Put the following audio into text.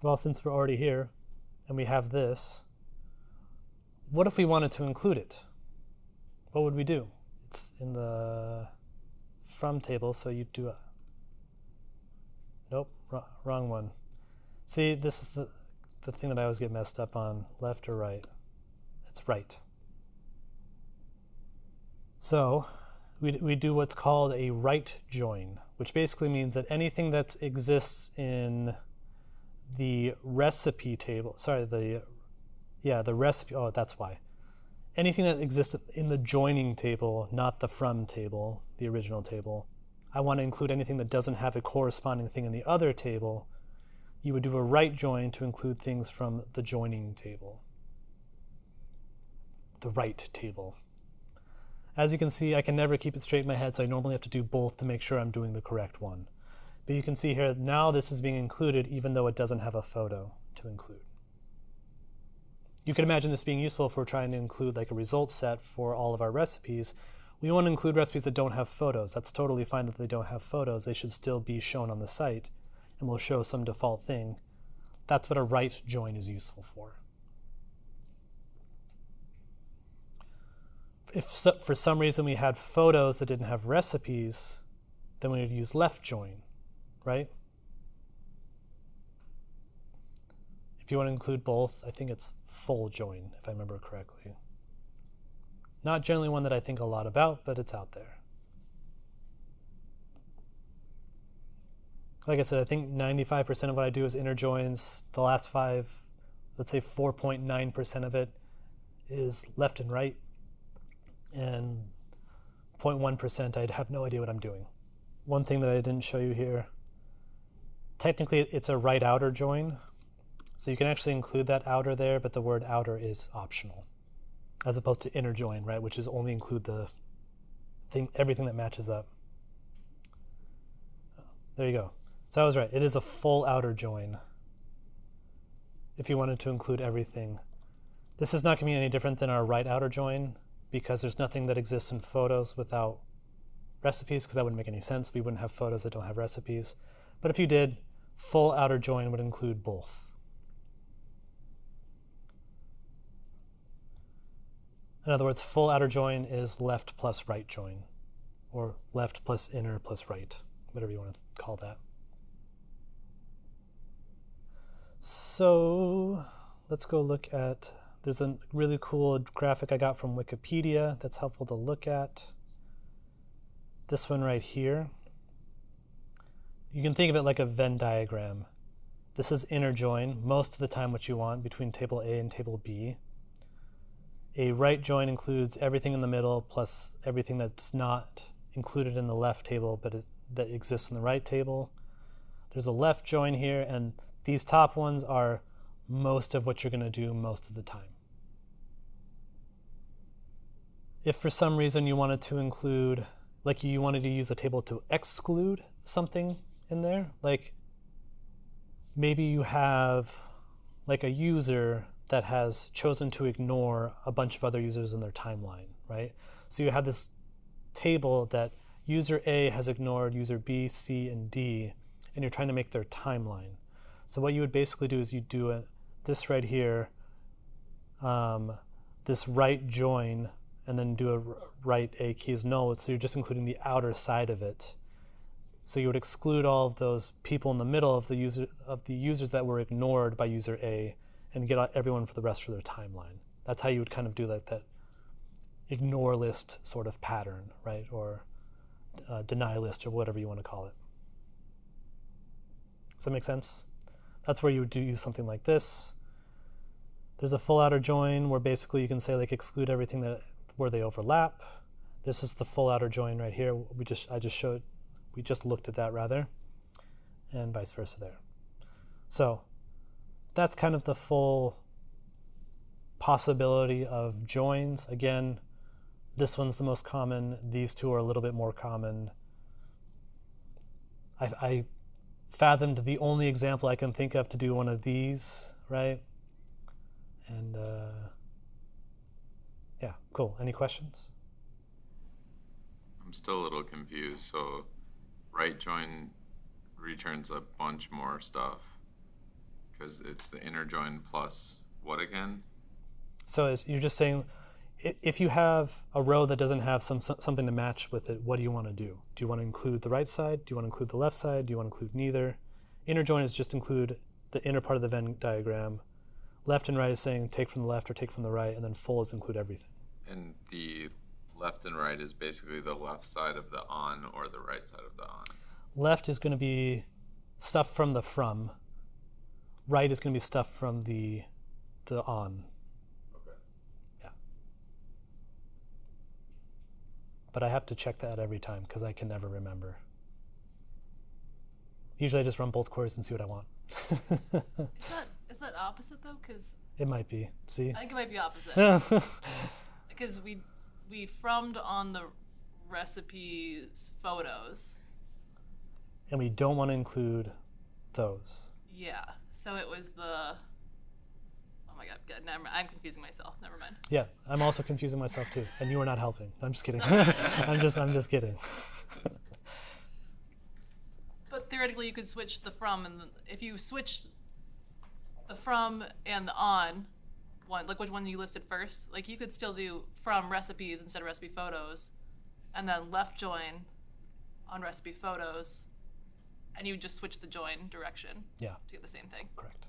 Well, since we're already here and we have this, what if we wanted to include it? What would we do? It's in the from table, so you do a, nope, wrong one. See, this is the thing that I always get messed up on, left or right. It's right. So we do what's called a right join, which basically means that anything that exists in the recipe table, the recipe, oh, that's why. Anything that exists in the joining table, not the from table, the original table, I want to include anything that doesn't have a corresponding thing in the other table. You would do a right join to include things from the joining table, the right table. As you can see, I can never keep it straight in my head, so I normally have to do both to make sure I'm doing the correct one. But you can see here, now this is being included even though it doesn't have a photo to include. You can imagine this being useful if we're trying to include like a result set for all of our recipes. We want to include recipes that don't have photos. That's totally fine that they don't have photos. They should still be shown on the site, and we'll show some default thing. That's what a right join is useful for. If for some reason we had photos that didn't have recipes, then we would use left join, right? If you want to include both, I think it's full join, if I remember correctly. Not generally one that I think a lot about, but it's out there. Like I said, I think 95% of what I do is inner joins. The last 5, let's say 4.9% of it is left and right. And 0.1%, I'd have no idea what I'm doing. One thing that I didn't show you here, technically it's a right outer join. So you can actually include that outer there, but the word outer is optional, as opposed to inner join, right, which is only include the thing, everything that matches up. There you go. So I was right. It is a full outer join if you wanted to include everything. This is not going to be any different than our right outer join because there's nothing that exists in photos without recipes, because that wouldn't make any sense. We wouldn't have photos that don't have recipes. But if you did, full outer join would include both. In other words, full outer join is left plus right join, or left plus inner plus right, whatever you want to call that. So let's go look at, there's a really cool graphic I got from Wikipedia that's helpful to look at. This one right here. You can think of it like a Venn diagram. This is inner join, most of the time what you want between table A and table B. A right join includes everything in the middle plus everything that's not included in the left table but that exists in the right table. There's a left join here, and these top ones are most of what you're going to do most of the time. If for some reason you wanted to include, like you wanted to use a table to exclude something in there, like maybe you have like a user that has chosen to ignore a bunch of other users in their timeline, right? So you have this table that user A has ignored user B, C, and D, and you're trying to make their timeline. So what you would basically do is you do this right here, this right join, and then do a right A key is null, so you're just including the outer side of it. So you would exclude all of those people in the middle of the users that were ignored by user A, and get everyone for the rest of their timeline. That's how you would kind of do like that ignore list sort of pattern, right? Or deny list, or whatever you want to call it. Does that make sense? That's where you would use something like this. There's a full outer join where basically you can say like exclude everything where they overlap. This is the full outer join right here. We just looked at that rather, and vice versa there. So that's kind of the full possibility of joins. Again, this one's the most common. These two are a little bit more common. I fathomed the only example I can think of to do one of these, right? And yeah, cool. Any questions? I'm still a little confused. So right join returns a bunch more stuff because it's the inner join plus what again? So you're just saying, if you have a row that doesn't have something to match with it, what do you want to do? Do you want to include the right side? Do you want to include the left side? Do you want to include neither? Inner join is just include the inner part of the Venn diagram. Left and right is saying take from the left or take from the right, and then full is include everything. And the left and right is basically the left side of the on or the right side of the on. Left is going to be stuff from the from. Right is going to be stuff from the on. Okay. Yeah. But I have to check that every time because I can never remember. Usually I just run both queries and see what I want. Is that opposite though? Because It might be. See? I think it might be opposite. Because we frommed on the recipes photos. And we don't want to include those. Yeah. So it was the. Oh my God. I'm confusing myself. Never mind. Yeah, I'm also confusing myself too, and you are not helping. I'm just kidding. I'm just kidding. But theoretically, you could switch the from and if you switch the from and the on one, like which one you listed first, like you could still do from recipes instead of recipe photos, and then left join on recipe photos, and you would just switch the join direction Yeah, to get the same thing. correct.